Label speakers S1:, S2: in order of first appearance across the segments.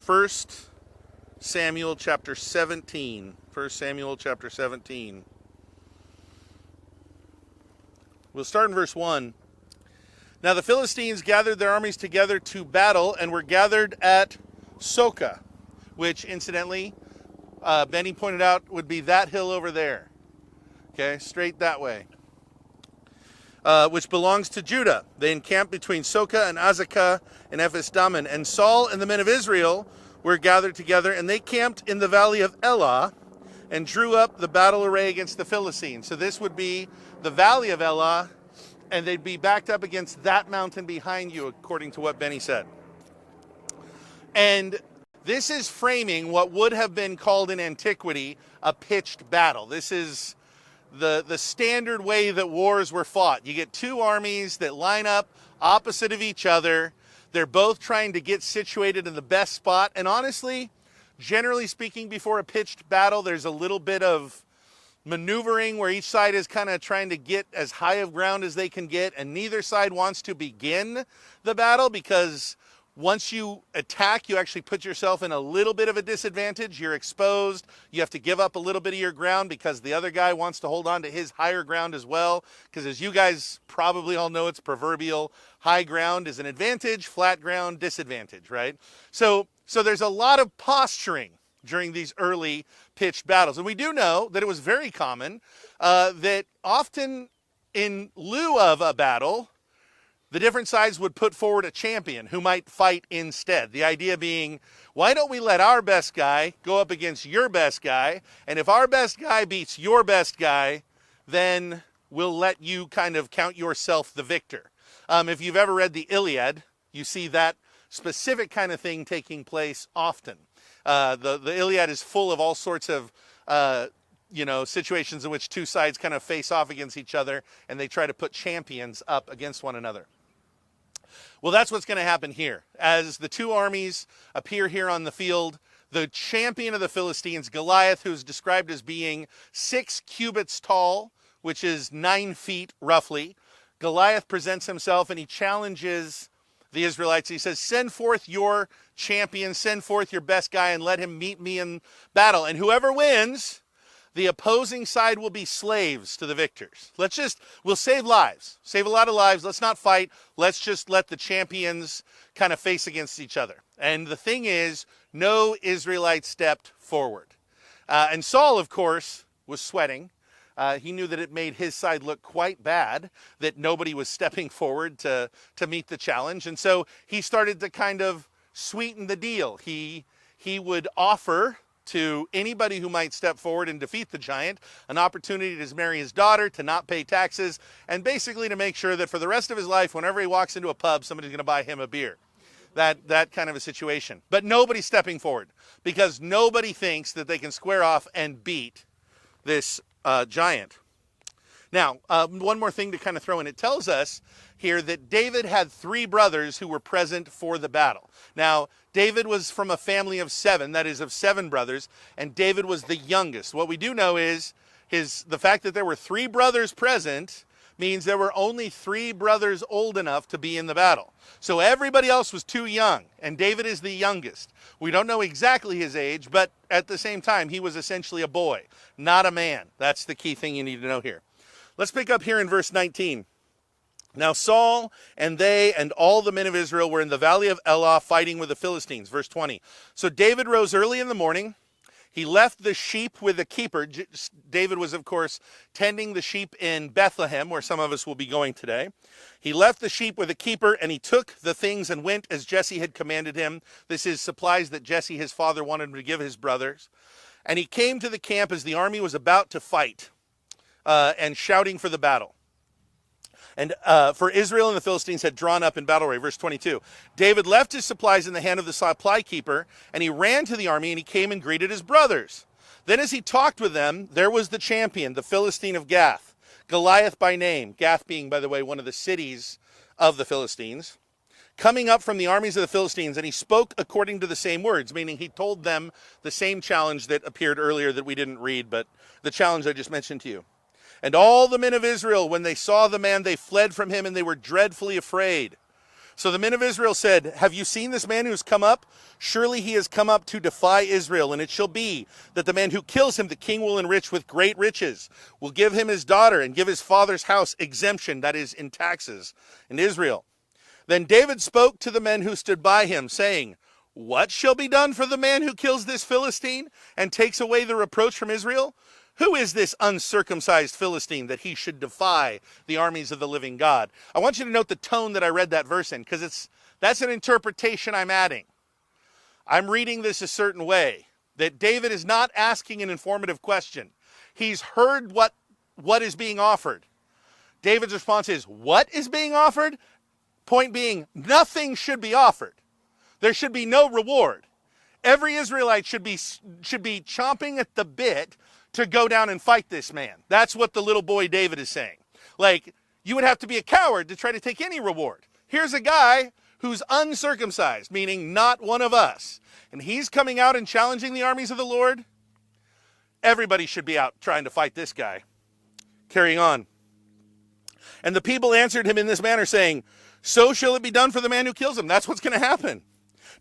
S1: 1 Samuel chapter 17. 1 Samuel chapter 17. We'll start in verse 1. Now the Philistines gathered their armies together to battle and were gathered at Soka, which incidentally, Benny pointed out would be that hill over there. Okay, straight that way. Which belongs to Judah. They encamped between Soka and Azekah and Ephes-dammim. And Saul and the men of Israel were gathered together, and they camped in the Valley of Elah and drew up the battle array against the Philistines. So this would be the Valley of Elah, and they'd be backed up against that mountain behind you, according to what Benny said. And this is framing what would have been called in antiquity a pitched battle. This is the standard way that wars were fought. You get two armies that line up opposite of each other. They're both trying to get situated in the best spot. And honestly, generally speaking, before a pitched battle, there's a little bit of maneuvering where each side is kind of trying to get as high of ground as they can get. And neither side wants to begin the battle because once you attack, you actually put yourself in a little bit of a disadvantage. You're exposed. You have to give up a little bit of your ground because the other guy wants to hold on to his higher ground as well. Because as you guys probably all know, it's proverbial. High ground is an advantage, flat ground, disadvantage, right? So there's a lot of posturing during these early pitched battles. And we do know that it was very common that often in lieu of a battle, the different sides would put forward a champion who might fight instead. The idea being, why don't we let our best guy go up against your best guy? And if our best guy beats your best guy, then we'll let you kind of count yourself the victor. If you've ever read the Iliad, you see that specific kind of thing taking place often. The Iliad is full of all sorts of situations in which two sides kind of face off against each other and they try to put champions up against one another. Well, that's what's going to happen here. As the two armies appear here on the field, the champion of the Philistines, Goliath, who's described as being 6 cubits tall, which is 9 feet roughly, Goliath presents himself and he challenges the Israelites. He says, send forth your champion, send forth your best guy and let him meet me in battle. And whoever wins, the opposing side will be slaves to the victors. We'll save lives, save a lot of lives. Let's not fight. Let's just let the champions kind of face against each other. And the thing is, no Israelite stepped forward. And Saul, of course, was sweating. He knew that it made his side look quite bad, that nobody was stepping forward to meet the challenge. And so he started to kind of sweeten the deal. He would offer to anybody who might step forward and defeat the giant an opportunity to marry his daughter, to not pay taxes, and basically to make sure that for the rest of his life, whenever he walks into a pub, somebody's going to buy him a beer. That kind of a situation. But nobody's stepping forward because nobody thinks that they can square off and beat this giant. Now, one more thing to kind of throw in. It tells us here that David had 3 brothers who were present for the battle. Now, David was from a family of 7, that is of 7 brothers, and David was the youngest. What we do know is the fact that there were 3 brothers present means there were only 3 brothers old enough to be in the battle. So everybody else was too young, and David is the youngest. We don't know exactly his age, but at the same time, he was essentially a boy, not a man. That's the key thing you need to know here. Let's pick up here in verse 19. Now Saul and they and all the men of Israel were in the Valley of Elah fighting with the Philistines. Verse 20. So David rose early in the morning. He left the sheep with the keeper. David was, of course, tending the sheep in Bethlehem, where some of us will be going today. He left the sheep with a keeper, and he took the things and went as Jesse had commanded him. This is supplies that Jesse, his father, wanted him to give his brothers. And he came to the camp as the army was about to fight and shouting for the battle. And for Israel and the Philistines had drawn up in battle array. Verse 22. David left his supplies in the hand of the supply keeper, and he ran to the army, and he came and greeted his brothers. Then as he talked with them, there was the champion, the Philistine of Gath, Goliath by name, Gath being, by the way, one of the cities of the Philistines, coming up from the armies of the Philistines, and he spoke according to the same words, meaning he told them the same challenge that appeared earlier that we didn't read, but the challenge I just mentioned to you. And all the men of Israel, when they saw the man, they fled from him, and they were dreadfully afraid. So the men of Israel said, have you seen this man who has come up? Surely he has come up to defy Israel. And it shall be that the man who kills him, the king will enrich with great riches, will give him his daughter and give his father's house exemption, that is, in taxes, in Israel. Then David spoke to the men who stood by him, saying, what shall be done for the man who kills this Philistine and takes away the reproach from Israel? Who is this uncircumcised Philistine that he should defy the armies of the living God? I want you to note the tone that I read that verse in, because that's an interpretation I'm adding. I'm reading this a certain way, that David is not asking an informative question. He's heard what is being offered. David's response is, what is being offered? Point being, nothing should be offered. There should be no reward. Every Israelite should be chomping at the bit to go down and fight this man. That's what the little boy David is saying. Like, you would have to be a coward to try to take any reward. Here's a guy who's uncircumcised, meaning not one of us, and he's coming out and challenging the armies of the Lord. Everybody should be out trying to fight this guy. Carrying on. And the people answered him in this manner, saying, so shall it be done for the man who kills him. That's what's going to happen.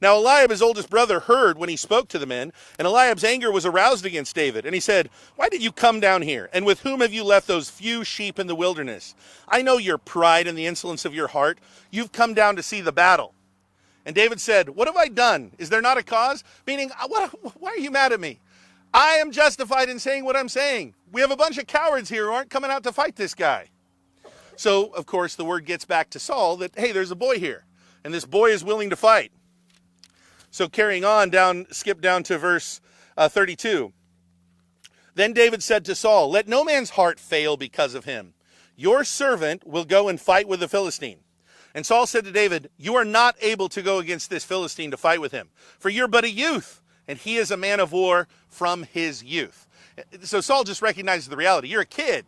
S1: Now Eliab, his oldest brother, heard when he spoke to the men, and Eliab's anger was aroused against David. And he said, why did you come down here? And with whom have you left those few sheep in the wilderness? I know your pride and the insolence of your heart. You've come down to see the battle. And David said, what have I done? Is there not a cause? Meaning, why are you mad at me? I am justified in saying what I'm saying. We have a bunch of cowards here who aren't coming out to fight this guy. So, of course, the word gets back to Saul that, hey, there's a boy here, and this boy is willing to fight. So carrying on, skip down to verse 32. Then David said to Saul, let no man's heart fail because of him. Your servant will go and fight with the Philistine. And Saul said to David, you are not able to go against this Philistine to fight with him, for you're but a youth, and he is a man of war from his youth. So Saul just recognizes the reality. You're a kid.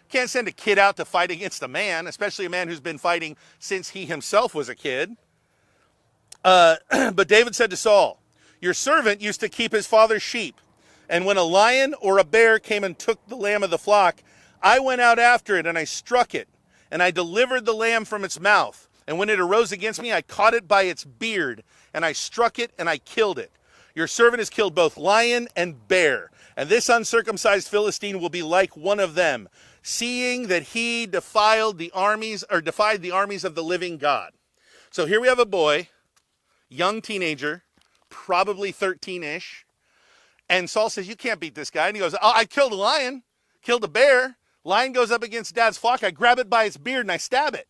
S1: Can't send a kid out to fight against a man, especially a man who's been fighting since he himself was a kid. But David said to Saul, your servant used to keep his father's sheep. And when a lion or a bear came and took the lamb of the flock, I went out after it and I struck it. And I delivered the lamb from its mouth. And when it arose against me, I caught it by its beard. And I struck it and I killed it. Your servant has killed both lion and bear. And this uncircumcised Philistine will be like one of them, seeing that he defied the armies of the living God. So here we have a boy, young teenager, probably 13-ish. And Saul says, you can't beat this guy. And he goes, oh, I killed a lion, killed a bear. Lion goes up against dad's flock. I grab it by its beard and I stab it.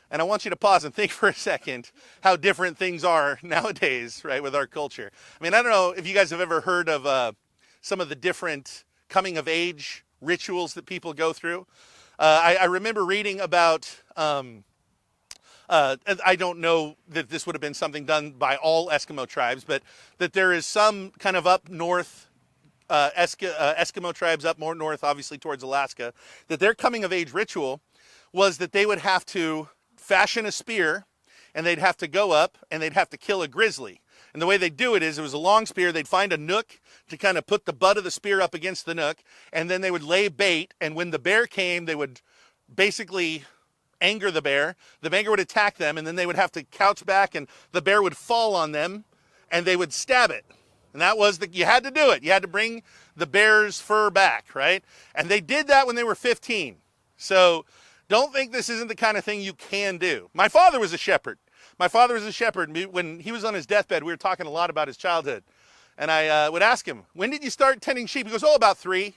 S1: And I want you to pause and think for a second how different things are nowadays, right, with our culture. I mean, I don't know if you guys have ever heard of some of the different coming of age rituals that people go through. I remember reading about, I don't know that this would have been something done by all Eskimo tribes, but that there is some kind of up north, Eskimo tribes up more north, obviously towards Alaska, that their coming of age ritual was that they would have to fashion a spear and they'd have to go up and they'd have to kill a grizzly. And the way they do it is, it was a long spear. They'd find a nook to kind of put the butt of the spear up against the nook, and then they would lay bait. And when the bear came, they would basically anger the bear. The bear would attack them, and then they would have to couch back, and the bear would fall on them, and they would stab it. And that was you had to do it. You had to bring the bear's fur back, right? And they did that when they were 15. So don't think this isn't the kind of thing you can do. My father was a shepherd. When he was on his deathbed, we were talking a lot about his childhood. And I would ask him, when did you start tending sheep? He goes, oh, about 3.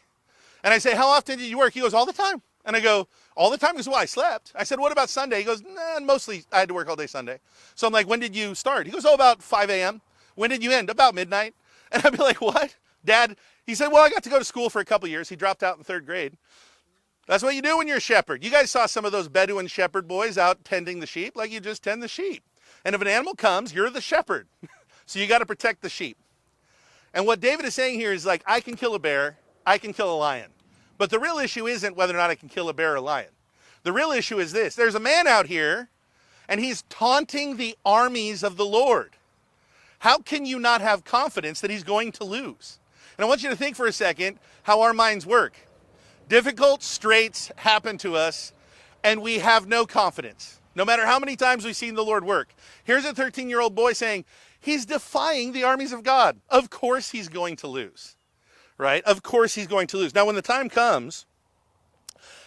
S1: And I say, how often did you work? He goes, all the time. And I go, all the time? He goes, well, I slept. I said, what about Sunday? He goes, nah, mostly I had to work all day Sunday. So I'm like, when did you start? He goes, oh, about 5 a.m. When did you end? About midnight. And I'd be like, what? Dad? He said, well, I got to go to school for a couple years. He dropped out in 3rd grade. That's what you do when you're a shepherd. You guys saw some of those Bedouin shepherd boys out tending the sheep, like you just tend the sheep. And if an animal comes, you're the shepherd. So you got to protect the sheep. And what David is saying here is like, I can kill a bear, I can kill a lion. But the real issue isn't whether or not I can kill a bear or a lion. The real issue is this. There's a man out here, and he's taunting the armies of the Lord. How can you not have confidence that he's going to lose? And I want you to think for a second how our minds work. Difficult straits happen to us, and we have no confidence. no matter how many times we've seen the Lord work. Here's a 13-year-old boy saying, he's defying the armies of God. Of course he's going to lose, right? Of course he's going to lose. Now, when the time comes,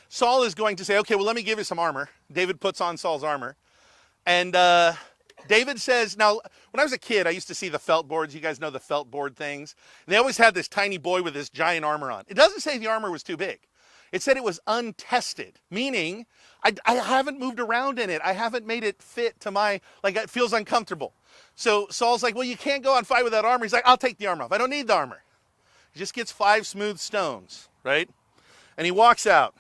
S1: Saul is going to say, okay, well, let me give you some armor. David puts on Saul's armor. And David says, now, when I was a kid, I used to see the felt boards. You guys know the felt board things. And they always had this tiny boy with this giant armor on. It doesn't say the armor was too big. It said it was untested, meaning I haven't moved around in it. I haven't made it fit to my, like, it feels uncomfortable. So Saul's like, well, you can't go on fight with that armor. He's like, I'll take the armor off. I don't need the armor. He just gets 5 smooth stones, right? And he walks out.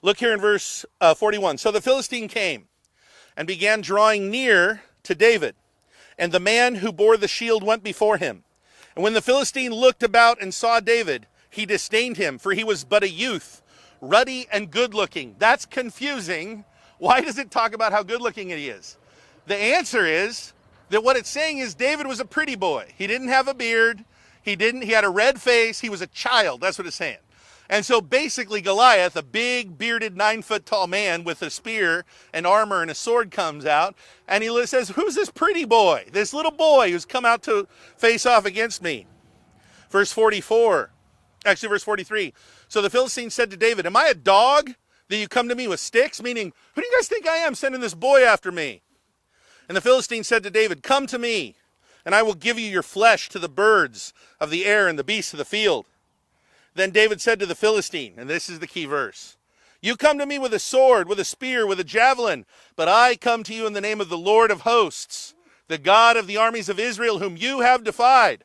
S1: Look here in verse 41. So the Philistine came and began drawing near to David, and the man who bore the shield went before him. And when the Philistine looked about and saw David, he disdained him, for he was but a youth, ruddy and good-looking. That's confusing. Why does it talk about how good-looking he is? The answer is that what it's saying is David was a pretty boy. He didn't have a beard. He had a red face. He was a child. That's what it's saying. And so basically Goliath, a big, bearded, 9-foot-tall man with a spear and armor and a sword, comes out, and he says, who's this pretty boy? This little boy who's come out to face off against me. Verse 43. So the Philistine said to David, am I a dog that you come to me with sticks? Meaning, who do you guys think I am sending this boy after me? And the Philistine said to David, come to me, and I will give you your flesh to the birds of the air and the beasts of the field. Then David said to the Philistine, and this is the key verse, you come to me with a sword, with a spear, with a javelin, but I come to you in the name of the Lord of hosts, the God of the armies of Israel, whom you have defied.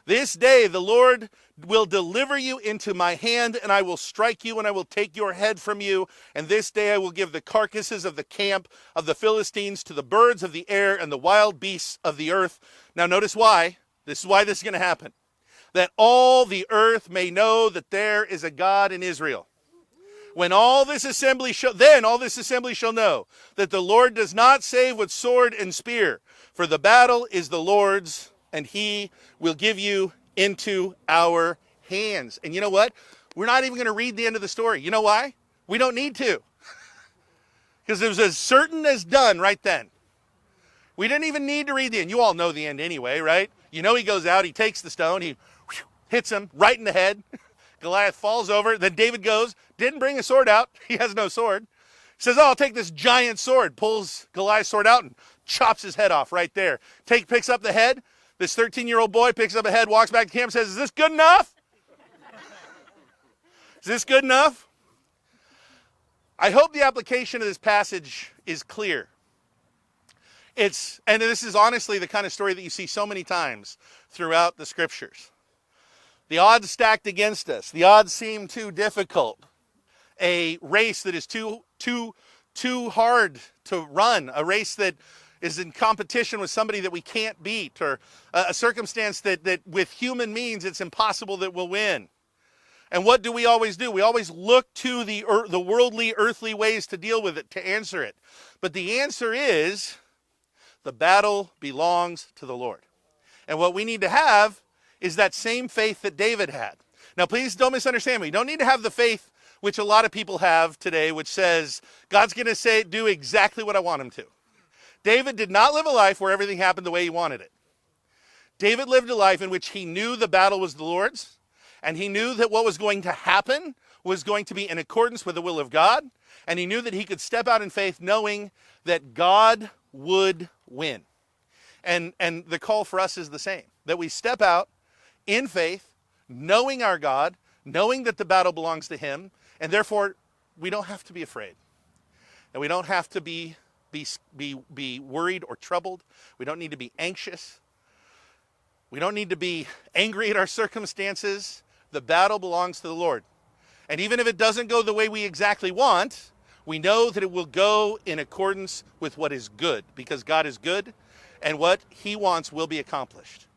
S1: This day the Lord will deliver you into my hand, and I will strike you, and I will take your head from you. And this day I will give the carcasses of the camp of the Philistines to the birds of the air and the wild beasts of the earth. Now notice why. This is why this is going to happen. That all the earth may know that there is a God in Israel. When all this assembly shall know that the Lord does not save with sword and spear, for the battle is the Lord's, and he will give you into our hands. And you know what? We're not even going to read the end of the story. You know why? We don't need to. Because it was as certain as done right then. We didn't even need to read the end. You all know the end anyway, right? You know he goes out, he takes the stone, he hits him right in the head. Goliath falls over. Then David goes, didn't bring a sword out. He has no sword. Says, oh, I'll take this giant sword. Pulls Goliath's sword out and chops his head off right there. Picks up the head. This 13-year-old boy picks up a head, walks back to camp, says, is this good enough? Is this good enough? I hope the application of this passage is clear. And this is honestly the kind of story that you see so many times throughout the scriptures. The odds stacked against us. The odds seem too difficult. A race that is too hard to run. A race that is in competition with somebody that we can't beat. Or a circumstance that with human means it's impossible that we'll win. And what do? We always look to the worldly, earthly ways to deal with it, to answer it. But the answer is, the battle belongs to the Lord. And what we need to have is that same faith that David had. Now, please don't misunderstand me. You don't need to have the faith which a lot of people have today, which says, God's going to do exactly what I want him to. David did not live a life where everything happened the way he wanted it. David lived a life in which he knew the battle was the Lord's, and he knew that what was going to happen was going to be in accordance with the will of God, and he knew that he could step out in faith knowing that God would win. And the call for us is the same, that we step out in faith, knowing our God, knowing that the battle belongs to him, and therefore we don't have to be afraid. And we don't have to be worried or troubled. We don't need to be anxious. We don't need to be angry at our circumstances. The battle belongs to the Lord. And even if it doesn't go the way we exactly want, we know that it will go in accordance with what is good, because God is good, and what he wants will be accomplished.